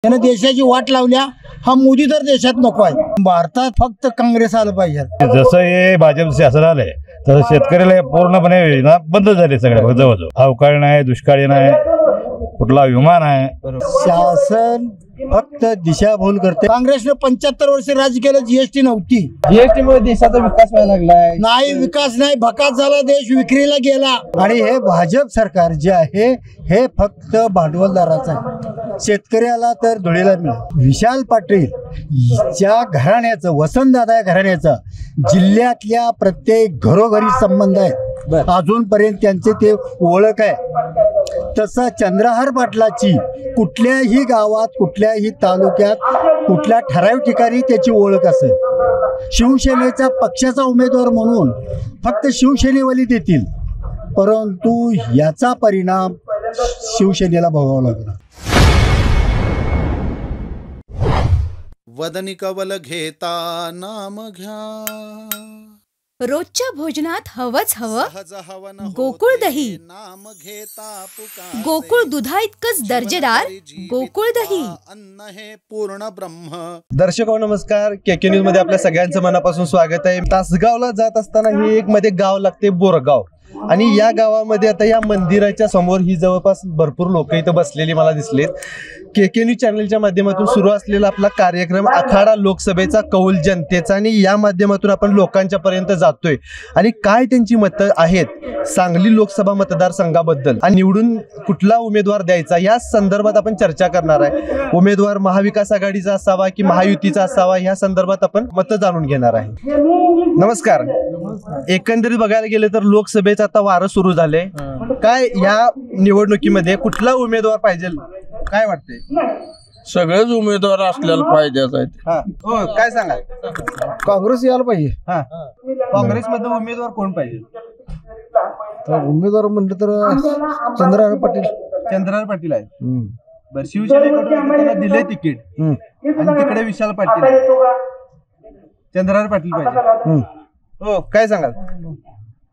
त्याने देशाची वाट लावल्या। हा मोदी तर देशात नको आहे, भारतात फक्त काँग्रेस आलं पाहिजे। जसं हे भाजप शासन आलंय तसं शेतकऱ्याला पूर्णपणे योजना बंद झाली सगळ्या जवळजवळ। अवकाळी नाही, दुष्काळी नाही, कुठला विमा नाही। शासन फक्त दिशाभूल करते। काँग्रेसने 75 वर्ष राज्य केलं, जीएसटी नव्हती। जीएसटी मुळे देशाचा विकास व्हायला लागलाय। नाही विकास नाही, भकास झाला, देश विक्रीला गेला। आणि हे भाजप सरकार जे आहे हे फक्त भांडवलदाराचं आहे, शेतकऱ्याला तर धुळीला मिळेल। विशाल पाटील ज्या घराण्याचं, वसंतदादा घराण्याचं जिल्ह्यातल्या प्रत्येक घरोघरी संबंध आहे, अजूनपर्यंत त्यांचे ते ओळख आहे। तसं चंद्रहार पाटलाची कुठल्याही गावात, कुठल्याही तालुक्यात, कुठल्या ठराविक ठिकाणी त्याची ओळख असेल। शिवसेनेचा पक्षाचा उमेदवार म्हणून फक्त शिवसेनेवाली देतील, परंतु याचा परिणाम शिवसेनेला भोगावा लागला। वदनी कवल घेता नाम घ्या, रोजच्या भोजनात हवंच हवं गोकुळ दही। नाम घेता गोकुळ दुधा इतकंच दर्जेदार गोकुळ दही। अन्न हे पूर्ण ब्रह्म। दर्शक नमस्कार, केके न्यूज मध्ये आपल्या सगळ्यांचं मनापासून स्वागत आहे। तासगावला जात असताना हे एक मध्ये गाव लागते बोरगाव, आणि या गावामध्ये आता या मंदिराच्या समोर ही जवळपास भरपूर लोक इथं बसलेली मला दिसलेत। केके न्यूज चॅनलच्या माध्यमातून सुरू असलेला आपला कार्यक्रम आखाडा लोकसभेचा कौल जनतेचा, आणि या माध्यमातून आपण लोकांच्या पर्यंत जातोय आणि काय त्यांची मतं आहेत सांगली लोकसभा मतदारसंघाबद्दल आणि निवडून कुठला उमेदवार द्यायचा या संदर्भात आपण चर्चा करणार आहे। उमेदवार महाविकास आघाडीचा असावा की महायुतीचा असावा या संदर्भात आपण मतं जाणून घेणार आहे। नमस्कार। एकंदरीत बघायला गेले तर लोकसभेचं आता वारं सुरू झाले, काय या निवडणुकीमध्ये कुठला उमेदवार पाहिजे काय वाटते? सगळेच उमेदवार असल्याला पाहिजेच आहेत। हो, काय सांगा? काँग्रेस यायला पाहिजे। हा, काँग्रेसमध्ये उमेदवार कोण पाहिजे? उमेदवार म्हणलं तर चंद्रहार पाटील। चंद्रहार पाटील आहे। बरं, शिवसेनेकडून त्यांना दिले तिकीट आणि तिकडे विशाल पाटील आहे, चंद्रहार पाटील पाहिजे। हो, काय सांगाल?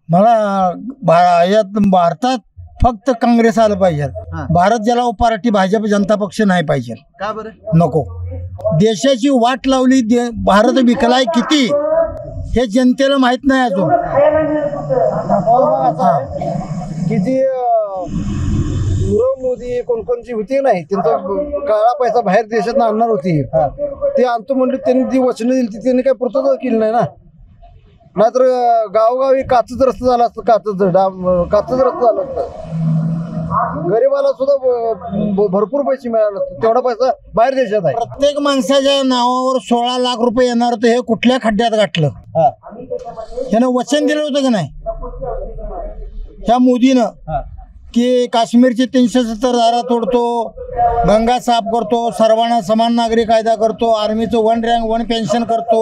मला यात भारतात फक्त काँग्रेस आलं पाहिजे। भारत जलाव पार्टी भाजप जनता पक्ष नाही पाहिजे। का बरं नको? देशाची वाट लावली, भारत विकलाय किती हे जनतेला माहित नाही अजून। किती मोदी कोणकोणची होती नाही, त्यांचा काळा पैसा बाहेर देशात आणणार होती, ते आणतो म्हणले, त्यांनी जी वचनं दिली त्यांनी काही पूर्तता केली नाही ना। नाहीतर गावोगावी काचच रस्ता झाला असतं, काचच रस्ता झाला असतं, गरीबाला सुद्धा भरपूर पैसे मिळाले असते, तेवढा पैसा बाहेर देशात आहे। प्रत्येक माणसाच्या नावावर 16 लाख रुपये येणार होते, हे कुठल्या खड्ड्यात गाठलं? ह्यानं वचन दिलं होतं की नाही ह्या मोदीनं की काश्मीरची 370 धारा तोडतो, गंगा साफ करतो, सर्वांना समान नागरी कायदा करतो, आर्मीचं 1 रँक 1 पेन्शन करतो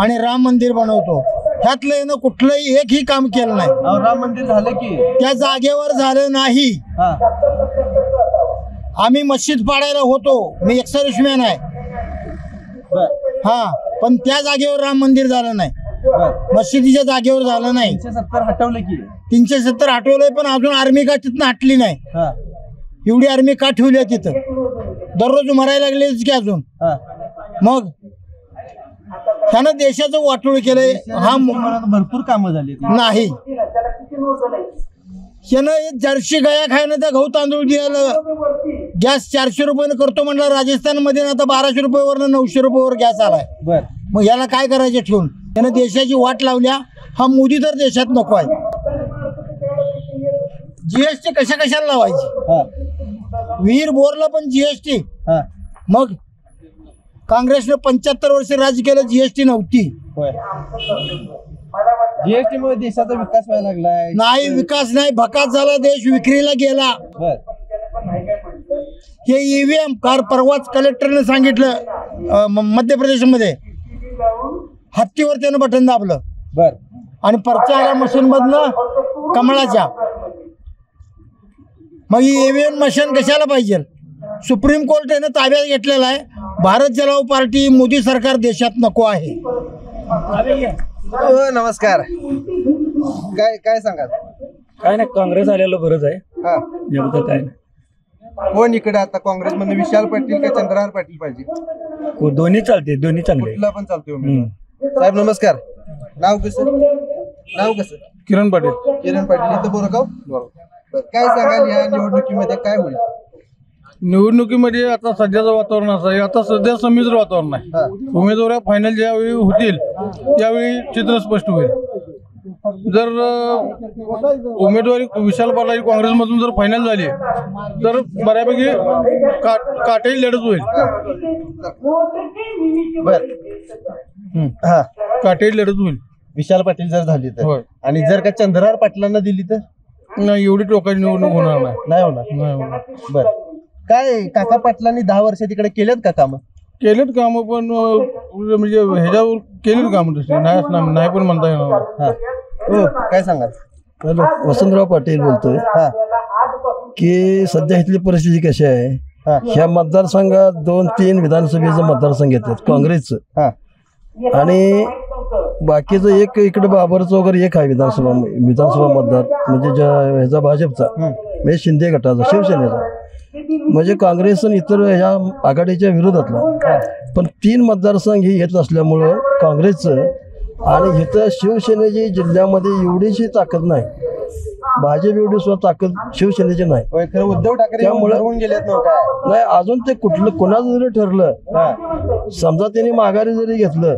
आणि राम मंदिर बनवतो। ह्यातलं यानं कुठलंही एकही काम केलं नाही। राम मंदिर झालं की त्या जागेवर झालं नाही। आम्ही मस्जिद पाडायला होतो, मी एक्स-सर्व्हिसमॅन आहे, हा, पण त्या जागेवर राम मंदिर झालं नाही, मस्जिदीच्या जागेवर झालं नाही। 370 हटवलं की 370 हटवलंय, पण अजून आर्मी का तिथं हटली नाही। एवढी आर्मी का ठेवली आहे तिथं? दररोज मरायला लागलेच की अजून। मग त्यानं देशाचं वाटोळ केलंय। हा, भरपूर कामं झाली नाही, त्यानं जर्सी गाया खायनं त्या गहू तांदूळ द्यायला गॅस 400 रुपयानं करतो म्हणलं राजस्थानमध्ये, आता 1200 रुपयावरनं 900 रुपयावर गॅस आलाय। मग याला काय करायचं ठेवून? त्यानं देशाची वाट लावल्या। हा मोदी तर देशात नको आहे। जीएसटी कशाला लावायची? विहीर बोरला पण जीएसटी। मग काँग्रेसने 75 वर्ष राज्य केलं, जीएसटी नव्हती। जीएसटी मुळे देशाचा विकास व्हायला लागलाय। नाही विकास नाही, भकास झाला, देश विक्रीला गेला। हे ईव्हीएम कार परवाच कलेक्टरने सांगितलं, मध्य प्रदेशमध्ये हत्तीवर त्यानं बटन दाबलं आणि पर्चा आला मशीन मधनं कमळाच्या। मग ही ईव्हीएम मशीन कशाला पाहिजे? सुप्रीम कोर्ट यानं ताब्यात घेतलेला आहे। भारत जलाव पार्टी, मोदी सरकार देशात नको आहे। नमस्कार, काय सांगाल? काय नाही, काँग्रेस आलेलं बरंच आहे, याबद्दल काय नाही। कोण इकडे आता काँग्रेसमध्ये विशाल पाटील का चंद्रहार पाटील पाहिजे? दोन्ही चालते, दोन्ही चांगले. कुठला पण चालतोय उमेदवार. साहेब नमस्कार. नाव कसं? किरण पाटील. किरण पाटील, इथं बोरगाव. बरं. काय सांगाल या निवडणुकीमध्ये काय होईल? निवडणुकीमध्ये आता सध्याचं वातावरण असं आहे, आता सध्या संमिश्र वातावरण आहे. उमेदवार फायनल ज्यावेळी होतील त्यावेळी चित्र स्पष्ट होईल. जर उमेदवारी विशाल पाटील काँग्रेसमधून जर फायनल झाली तर बऱ्यापैकी काटेही लढत होईल. बर. हा, काटेही लढत होईल. विशाल पाटील जर झाली तर. होय. आणि जर का चंद्रहार पाटलांना दिली तर नाही, एवढी टोकाची निवडणूक होणार नाही. नाही होणार. नाही होणार. बर. काय काका पाटलांनी 10 वर्ष तिकडे केलेत का काम? केलेत कामं, पण म्हणजे ह्याच्यावर केलीत कामं तशी नाही पण म्हणता येणार. हा. हो, काय सांगाल? हॅलो, वसंतराव पाटील बोलतोय. हा. की सध्या इथली परिस्थिती कशी आहे, हा. ह्या मतदारसंघात 2-3 विधानसभेचं मतदारसंघ येतात काँग्रेसचं, हा. आणि बाकीचं एक इकडे बाबरचं वगैरे एक आहे विधानसभा मतदार, म्हणजे ह्याचा भाजपचा, म्हणजे शिंदे गटाचा, शिवसेनेचा, म्हणजे काँग्रेस आणि इतर ह्या आघाडीच्या विरोधातला. पण 3 मतदारसंघ हे येत असल्यामुळं काँग्रेसचं, आणि इथं शिवसेनेची जिल्ह्यामध्ये एवढीशी ताकद नाही, भाजप एवढी सुद्धा ताकद शिवसेनेची नाही. होय, खरं उद्धव ठाकरे त्यामुळं- ठरवून गेलेत ना काय? नाही, अजून ते कोणाचं जरी ठरलं, समजा त्यांनी माघारी जरी घेतलं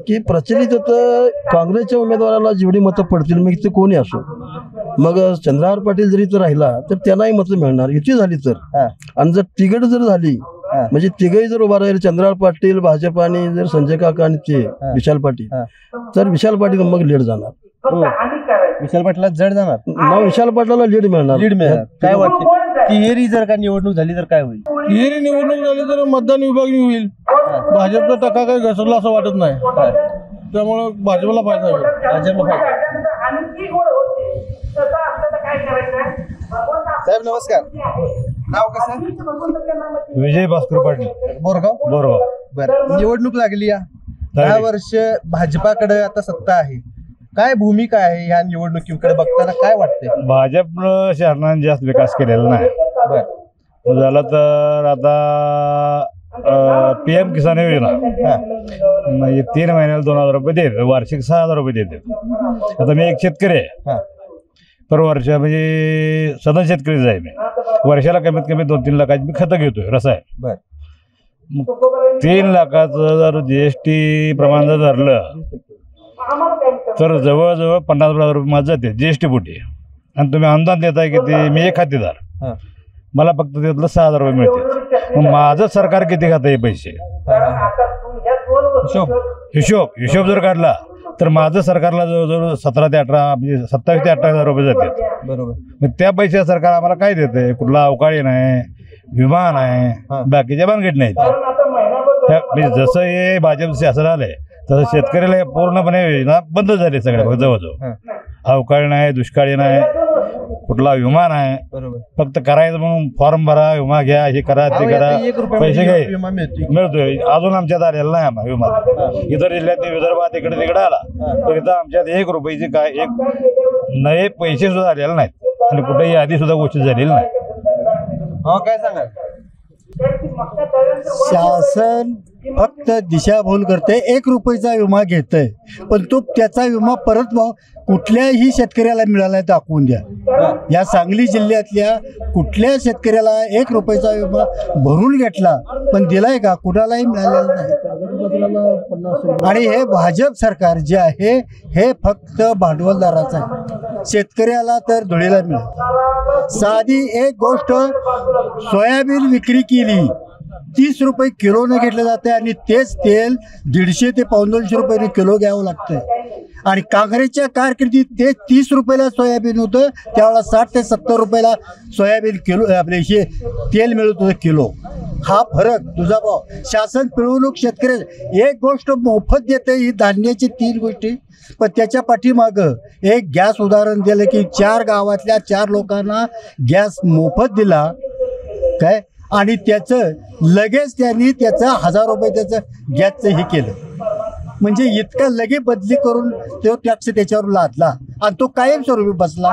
की प्रचलित होतं काँग्रेसच्या उमेदवाराला जेवढी मतं पडतील, मग ते कोणी असो, मग चंद्रहार पाटील जरी तर राहिला तर त्यांनाही मतं मिळणार युती झाली तर. आणि जर तिघट जर झाली, म्हणजे तिघही जर उभा राहील, चंद्रहार पाटील, भाजप आणि जर संजय काका आणि ते विशाल पाटील, तर विशाल पाटील मग लीड जाणार. विशाल पाटला जड जाणार. विशाल पाटलाला लीड मिळणार. काय वाटतं? तिहेरी जर का निवडणूक झाली तर काय होईल? तिहेरी निवडणूक झाली तर मतदान विभागणी होईल. भाजपचा टक्का काही घसरला असं वाटत नाही, त्यामुळे भाजपला फायदा होईल. साहेब नमस्कार. नाव कसं? विजय भास्कर पाटील, बोरगाव. बरं. निवडणूक लागली या 10 वर्ष भाजपाकडे आता सत्ता आहे. काय भूमिका आहे ह्या निवडणुकीकडे बघताना, काय वाटतंय? भाजपनं शहरांना जास्त विकास केलेला नाही. बर. झालं तर आता PM किसान योजना म्हणजे 3 महिन्याला 2000 रुपये देत, वार्षिक 6000 रुपये देते. आता मी एक शेतकरी आहे, पर वर्ष म्हणजे सदन शेतकरीच आहे मी. वर्षाला कमीत कमी 2-3 लाखाची मी खतं घेतोय रसायन. बर. 3 लाखाचं जर GST प्रमाण जर धरलं तर जवळजवळ 50,000 रुपये माझं जाते GST पोटी. आणि तुम्ही अनुदान देताय की ते मी एक खातेदार, मला फक्त त्यातलं 6000 रुपये मिळते. मग माझं सरकार किती खातं हे पैसे? हिशोब जर काढला तर माझं सरकारला जवळजवळ 17 ते 18 म्हणजे 27 ते 18,000 रुपये जाते. बरोबर. मग त्या पैसे सरकार आम्हाला काय देते? कुठला अवकाळी नाही, विमा नाही, बाकीच्या भानगडी नाहीत. म्हणजे जसं हे भाजप शासन आलंय तसं शेतकऱ्याला पूर्णपणे योजना बंद झाली सगळ्या जवळजवळ. अवकाळी नाही, दुष्काळी नाही, कुठला विमा नाही. फक्त करायचं म्हणून फॉर्म भरा, विमा घ्या, हे करा, ते करा, पैसे घ्या, मिळतोय. अजून आमच्यात आलेला नाही आम्हाला विमा. इतर जिल्ह्यात विदर्भात इकडे तिकडे आला, तर इथं आमच्यात 1 रुपयाची काय एक नये पैसे सुद्धा आलेले नाहीत, आणि कुठेही यादी सुद्धा गोष्टी झालेली नाही. काय सांगाल? शासन फक्त दिशाभूल करते. 1 रुपयाचा विमा घेतय, पण तो त्याचा विमा परत कुठल्याही शेतकऱ्याला मिळाला दाखवून द्या. या सांगली जिल्ह्यातल्या कुठल्या शेतकऱ्याला 1 रुपयाचा विमा भरून घेतला पण दिलाय का? कुणालाही मिळालेला नाही. आणि हे भाजप सरकार जे आहे हे फक्त भांडवलदाराचं आहे, शेतकऱ्याला तर धुळीला मिळेल. साधी एक गोष्ट, सोयाबीन विक्री केली 30 रुपये किलोने घेतलं जाते, आणि तेच तेल 150 ते 250 रुपयाने किलो घ्यावं लागतं. आणि काँग्रेसच्या कारकिर्दीत ते 30 रुपयाला सोयाबीन होतं, त्यावेळेला 60 ते 70 रुपयाला सोयाबीन किलो आपले हे तेल मिळत होतं किलो. हा फरक तुझा भाव. शासन पिळवणूक शेतकरी एक गोष्ट मोफत देते, ही धान्याची 3 गोष्टी, पण त्याच्या पाठीमागं एक गॅस उदाहरण दिलं की 4 गावातल्या 4 लोकांना गॅस मोफत दिला काय, आणि त्याचं लगेच त्यांनी त्याचं 1000 रुपये त्याचं गॅसचं हे केलं. म्हणजे इतका लगे बदली करून तो टॅक्स त्याच्यावर लादला, आणि तो कायमस्वरूपी बसला,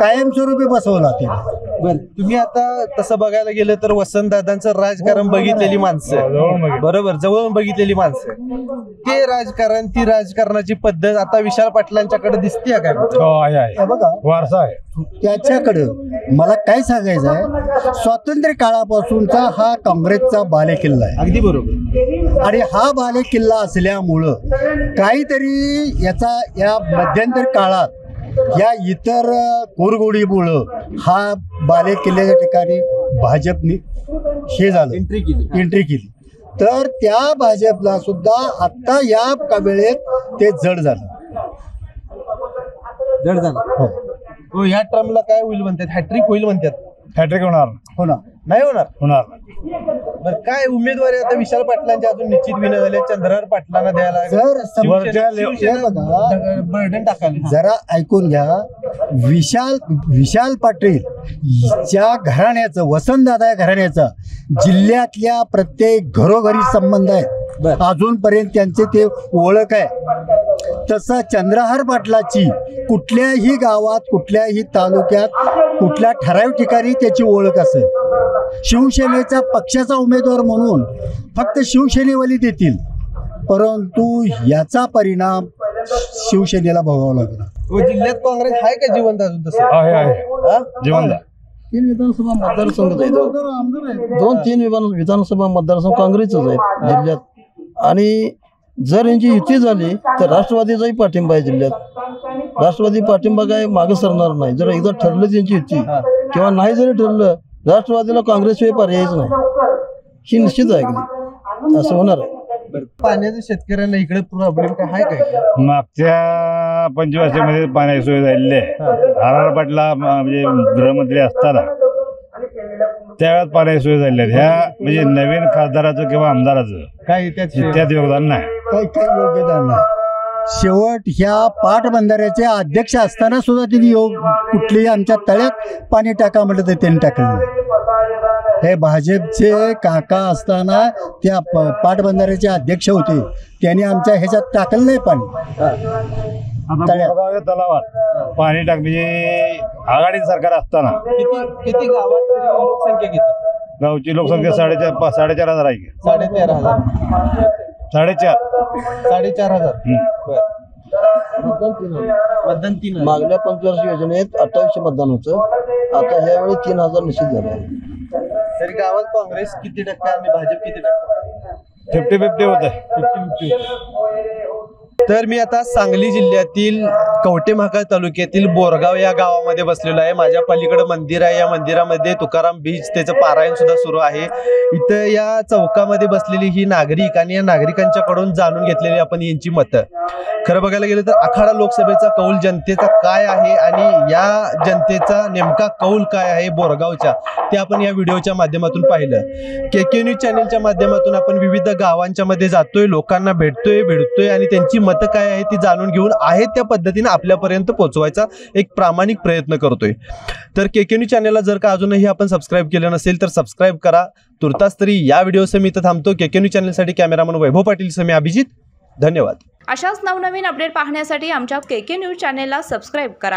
कायमस्वरूपी बसवला त्याला. बर तुम्ही आता तसं बघायला गेलं तर वसंतदादांचं राजकारण बघितलेली माणसं, बरोबर, जवळून बघितलेली माणसं, ते राजकारण, ती राजकारणाची पद्धत आता विशाल पाटलांच्याकडे दिसते काय? आहे बघा वारसा आहे त्याच्याकडं मला काय सांगायचं आहे, स्वातंत्र्य काळापासूनचा हा काँग्रेसचा बालेकिल्ला आहे. अगदी बरोबर. आणि हा बालेकिल्ला असल्यामुळं काहीतरी या मध्यंतर काळात या इतर कुरघोडीमुळं हा बालेकिल्ल्याच्या ठिकाणी भाजपने हे झालं, एंट्री केली. तर त्या भाजपला सुद्धा आता या वेळेत ते जड झालं. हो, या टर्मला काय होईल म्हणतात? हॅट्रिक होईल म्हणतात. हॅट्रिक होणार हो ना, नाही होणार. होणार काय उमेदवारी आता विशाल पाटलांच्या अजून निश्चित विना झाले, चंद्रहार पाटलांना द्यायला बर्डन टाकायला. जरा ऐकून घ्या, विशाल पाटील ज्या घराण्याचं, वसंतदादा घराण्याचं जिल्ह्यातल्या प्रत्येक घरोघरी संबंध आहे, अजूनपर्यंत त्यांचे ते ओळख आहे. तसं चंद्रहार पाटलाची कुठल्याही गावात, कुठल्याही तालुक्यात, कुठल्या ठराविक ठिकाणी त्याची ओळख असेल. शिवसेनेचा पक्षाचा उमेदवार म्हणून फक्त शिवसेनेवाली देतील, परंतु याचा परिणाम शिवसेनेला भोगावा लागला. जिल्ह्यात काँग्रेस आहे का जिवंत अजून? तसं आहे जिवंत. 3 विधानसभा मतदारसंघ आहेत, 2-3 विधानसभा मतदारसंघ काँग्रेसच आहेत जिल्ह्यात. आणि जर यांची युती झाली तर राष्ट्रवादीचाही पाठिंबा आहे जिल्ह्यात. राष्ट्रवादी पाठिंबा काय मागे सरणार नाही. जर एकदा ठरलं त्यांची युती किंवा नाही जरी ठरलं, राष्ट्रवादीला काँग्रेसशिवाय पर्यायच नाही. ही निश्चित आहे की असं होणार आहे. पाण्याचं शेतकऱ्यांना इकडे प्रॉब्लेम काय आहे काय? मागच्या पंचवर्षामध्ये पाण्याची सोय झालेली आहे. आर पाटला म्हणजे गृहमंत्री असताना त्यावेळेस पाण्याची सोय झालेली आहे. ह्या म्हणजे नवीन खासदाराचं किंवा आमदाराचं काय त्यात योगदान नाही, काही योग्यता नाही. शेवट ह्या पाटबंधाऱ्याचे अध्यक्ष असताना सुद्धा त्यांनी कुठलीही आमच्या तळ्यात पाणी टाका म्हटलं तर त्यांनी टाकलं. हे भाजपचे काका असताना त्या पाटबंधाऱ्याचे अध्यक्ष होते, त्यांनी आमच्या ह्याच्यात टाकलं नाही पाणी. तलावात पाणी टाक म्हणजे आघाडी सरकार असताना किती गावात लोकसंख्या किती? गावची लोकसंख्या 4,500 आहे. 4,500 मतदान 3 मागल्या पंचवर्ष योजनेत 2800 मतदान होतं. आता ह्यावेळी 3000 निश्चित झाले. तरी गावात काँग्रेस किती टक्के आणि भाजप किती टक्के? 50-50 होत आहे. तर मी आता सांगली जिल्ह्यातील कवठेमहांकाळ तालुक्यातील बोरगाव या गावामध्ये बसलेलो आहे. माझ्या पलीकडे मंदिर आहे. या मंदिरामध्ये तुकाराम बीज त्याचं पारायण सुद्धा सुरू आहे. इथं या चौकामध्ये बसलेली ही नागरिक आणि या नागरिकांच्याकडून जाणून घेतलेली आपण यांची मतं. खरं बघायला गेलं तर आखाडा लोकसभेचा कौल जनतेचा काय आहे आणि या जनतेचा नेमका कौल काय आहे बोरगावच्या, ते आपण या व्हिडिओच्या माध्यमातून पाहिलं. KK न्यूज चॅनलच्या माध्यमातून आपण विविध गावांच्या मध्ये जातोय, लोकांना भेटतोय आणि त्यांची मतं काय आहे ती जाणून घेऊन आहेत त्या पद्धतीने आपल्यापर्यंत पोहोचवायचा एक प्रामाणिक प्रयत्न करतोय. तर KK न्यूज चॅनलला जर का अजूनही आपण सबस्क्राईब केलं नसेल तर सबस्क्राईब करा. तुर्तास तरी या व्हिडिओसह मी इथं थांबतो. KK न्यूज चॅनलसाठी कॅमेरामन वैभव पाटील सह मी अभिजित. धन्यवाद. अशाच नवनवीन अपडेट पाहण्यासाठी आमच्या KK न्यूज चॅनेलला सबस्क्राईब करा.